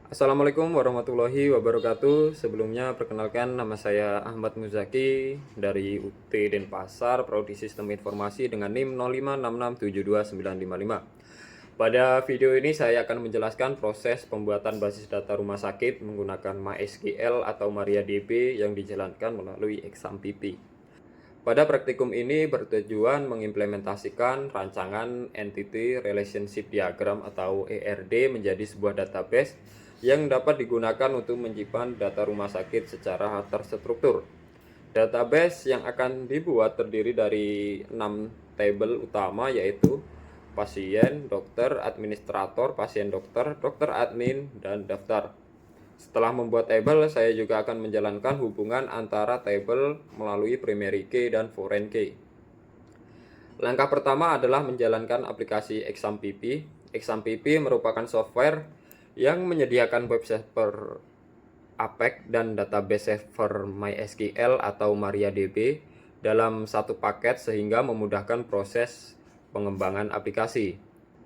Assalamualaikum warahmatullahi wabarakatuh. Sebelumnya perkenalkan, nama saya Ahmad Muzaki dari UT Denpasar, Prodi Sistem Informasi dengan NIM 0566729955. Pada video ini saya akan menjelaskan proses pembuatan basis data rumah sakit menggunakan MySQL atau MariaDB yang dijalankan melalui XAMPP. Pada praktikum ini bertujuan mengimplementasikan rancangan Entity Relationship Diagram atau ERD menjadi sebuah database yang dapat digunakan untuk menyimpan data rumah sakit secara terstruktur. Database yang akan dibuat terdiri dari 6 tabel utama, yaitu pasien, dokter, administrator, pasien dokter, dokter admin, dan daftar. Setelah membuat tabel, saya juga akan menjalankan hubungan antara tabel melalui primary key dan foreign key. Langkah pertama adalah menjalankan aplikasi XAMPP. XAMPP merupakan software yang menyediakan web server APEX dan database server MySQL atau MariaDB dalam satu paket sehingga memudahkan proses pengembangan aplikasi.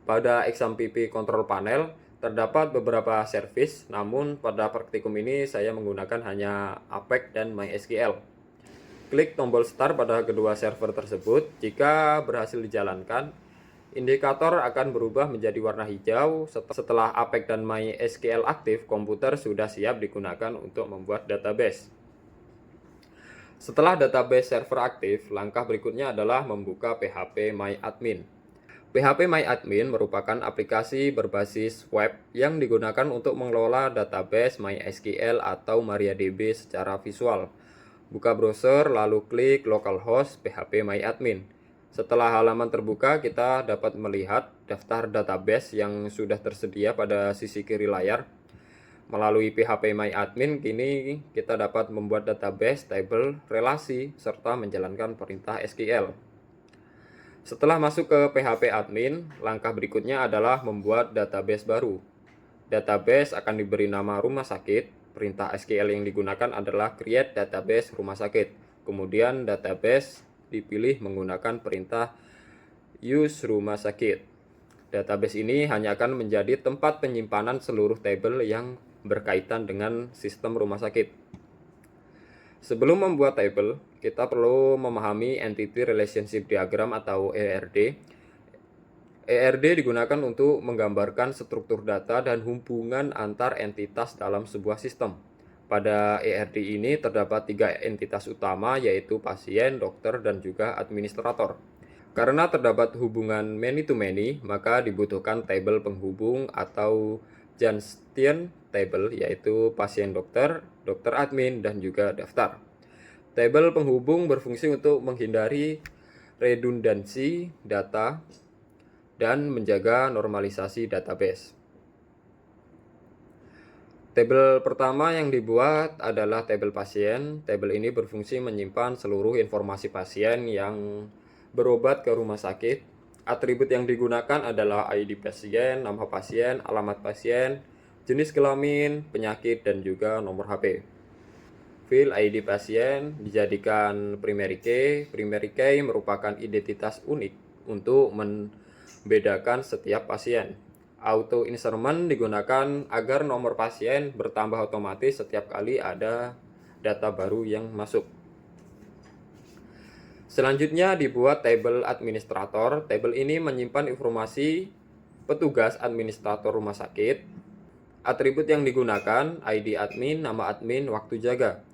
Pada XAMPP Control Panel terdapat beberapa service, namun pada praktikum ini saya menggunakan hanya APEX dan MySQL. Klik tombol start pada kedua server tersebut. Jika berhasil dijalankan, indikator akan berubah menjadi warna hijau. Setelah APEX dan MySQL aktif, komputer sudah siap digunakan untuk membuat database. Setelah database server aktif, langkah berikutnya adalah membuka PHP MyAdmin. PHP MyAdmin merupakan aplikasi berbasis web yang digunakan untuk mengelola database MySQL atau MariaDB secara visual. Buka browser, lalu klik localhost PHP MyAdmin. Setelah halaman terbuka, kita dapat melihat daftar database yang sudah tersedia pada sisi kiri layar. Melalui PHP MyAdmin, kini kita dapat membuat database, tabel, relasi, serta menjalankan perintah SQL. Setelah masuk ke PHP admin, langkah berikutnya adalah membuat database baru. Database akan diberi nama rumah sakit. Perintah SQL yang digunakan adalah create database rumah sakit. Kemudian database dipilih menggunakan perintah use rumah sakit. Database ini hanya akan menjadi tempat penyimpanan seluruh tabel yang berkaitan dengan sistem rumah sakit. Sebelum membuat tabel, kita perlu memahami Entity Relationship Diagram atau ERD. ERD digunakan untuk menggambarkan struktur data dan hubungan antar entitas dalam sebuah sistem. Pada ERD ini terdapat 3 entitas utama, yaitu pasien, dokter, dan juga administrator. Karena terdapat hubungan many to many, maka dibutuhkan tabel penghubung atau junction table, yaitu pasien dokter, dokter admin, dan juga daftar. Tabel penghubung berfungsi untuk menghindari redundansi data dan menjaga normalisasi database. Tabel pertama yang dibuat adalah tabel pasien. Tabel ini berfungsi menyimpan seluruh informasi pasien yang berobat ke rumah sakit. Atribut yang digunakan adalah ID pasien, nama pasien, alamat pasien, jenis kelamin, penyakit, dan juga nomor HP. Field ID pasien dijadikan primary key. Primary key merupakan identitas unik untuk bedakan setiap pasien. Auto insert digunakan agar nomor pasien bertambah otomatis setiap kali ada data baru yang masuk. Selanjutnya dibuat tabel administrator. Tabel ini menyimpan informasi petugas administrator rumah sakit. Atribut yang digunakan ID admin, nama admin, waktu jaga.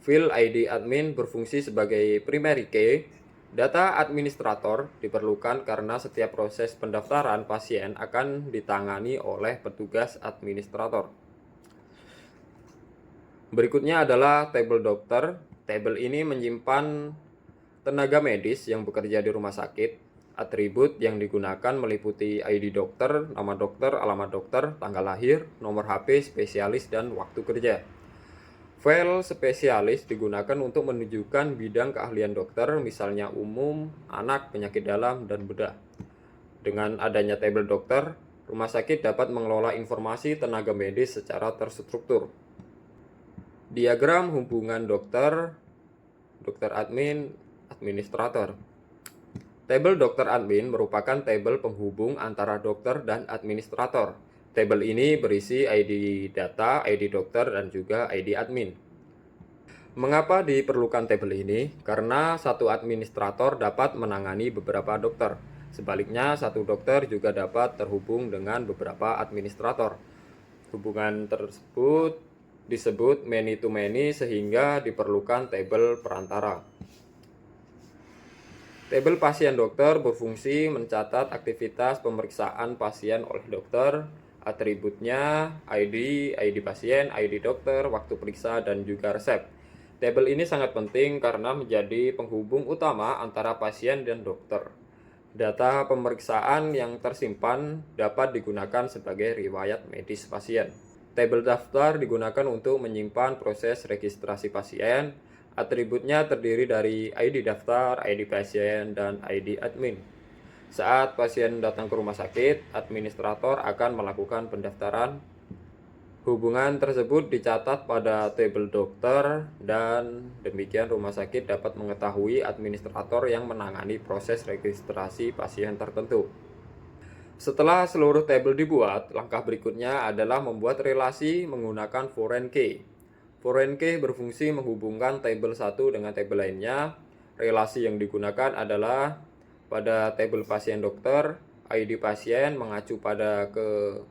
Field ID admin berfungsi sebagai primary key. Data administrator diperlukan karena setiap proses pendaftaran pasien akan ditangani oleh petugas administrator. Berikutnya adalah tabel dokter. Tabel ini menyimpan tenaga medis yang bekerja di rumah sakit. Atribut yang digunakan meliputi ID dokter, nama dokter, alamat dokter, tanggal lahir, nomor HP spesialis, dan waktu kerja. File spesialis digunakan untuk menunjukkan bidang keahlian dokter, misalnya umum, anak, penyakit dalam, dan bedah. Dengan adanya tabel dokter, rumah sakit dapat mengelola informasi tenaga medis secara terstruktur. Diagram hubungan dokter, dokter admin, administrator. Tabel dokter admin merupakan tabel penghubung antara dokter dan administrator. Tabel ini berisi ID data, ID dokter, dan juga ID admin. Mengapa diperlukan tabel ini? Karena satu administrator dapat menangani beberapa dokter. Sebaliknya, satu dokter juga dapat terhubung dengan beberapa administrator. Hubungan tersebut disebut many to many sehingga diperlukan tabel perantara. Tabel pasien dokter berfungsi mencatat aktivitas pemeriksaan pasien oleh dokter, atributnya, ID pasien, ID dokter, waktu periksa, dan juga resep. Tabel ini sangat penting karena menjadi penghubung utama antara pasien dan dokter. Data pemeriksaan yang tersimpan dapat digunakan sebagai riwayat medis pasien. Tabel daftar digunakan untuk menyimpan proses registrasi pasien. Atributnya terdiri dari ID daftar, ID pasien, dan ID admin. Saat pasien datang ke rumah sakit, administrator akan melakukan pendaftaran. Hubungan tersebut dicatat pada tabel dokter dan demikian rumah sakit dapat mengetahui administrator yang menangani proses registrasi pasien tertentu. Setelah seluruh tabel dibuat, langkah berikutnya adalah membuat relasi menggunakan foreign key. Foreign key berfungsi menghubungkan tabel satu dengan tabel lainnya. Relasi yang digunakan adalah pada tabel pasien dokter, ID pasien mengacu pada ke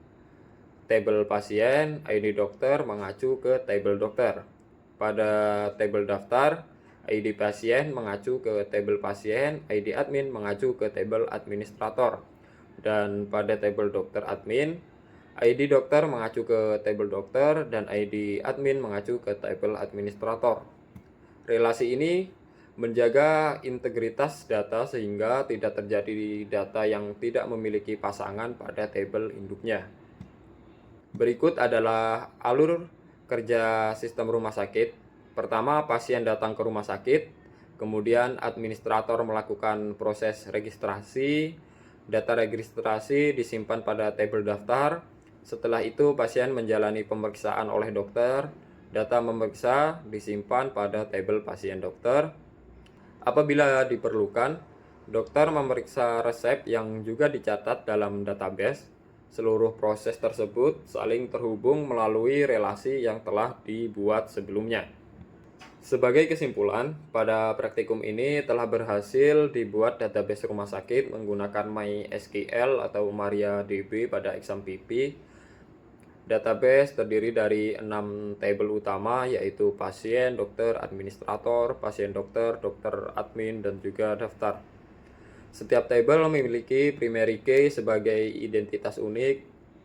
tabel pasien, ID dokter mengacu ke tabel dokter. Pada tabel daftar, ID pasien mengacu ke tabel pasien, ID admin mengacu ke tabel administrator. Dan pada tabel dokter admin, ID dokter mengacu ke tabel dokter dan ID admin mengacu ke tabel administrator. Relasi ini menjaga integritas data sehingga tidak terjadi data yang tidak memiliki pasangan pada tabel induknya. Berikut adalah alur kerja sistem rumah sakit. Pertama, pasien datang ke rumah sakit, kemudian administrator melakukan proses registrasi, data registrasi disimpan pada tabel daftar. Setelah itu, pasien menjalani pemeriksaan oleh dokter, data memeriksa disimpan pada tabel pasien dokter. Apabila diperlukan, dokter memeriksa resep yang juga dicatat dalam database. Seluruh proses tersebut saling terhubung melalui relasi yang telah dibuat sebelumnya. Sebagai kesimpulan, pada praktikum ini telah berhasil dibuat database rumah sakit menggunakan MySQL atau MariaDB pada exam PP. Database terdiri dari 6 tabel utama yaitu pasien, dokter, administrator, pasien dokter, dokter admin, dan juga daftar. Setiap tabel memiliki primary key sebagai identitas unik.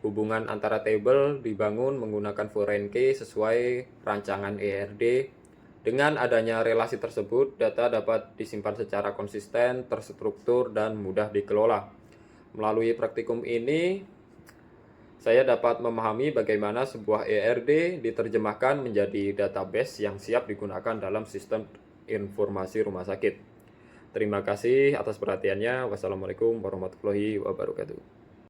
Hubungan antara tabel dibangun menggunakan foreign key sesuai rancangan ERD. Dengan adanya relasi tersebut, data dapat disimpan secara konsisten, terstruktur, dan mudah dikelola. Melalui praktikum ini, saya dapat memahami bagaimana sebuah ERD diterjemahkan menjadi database yang siap digunakan dalam sistem informasi rumah sakit. Terima kasih atas perhatiannya. Wassalamualaikum warahmatullahi wabarakatuh.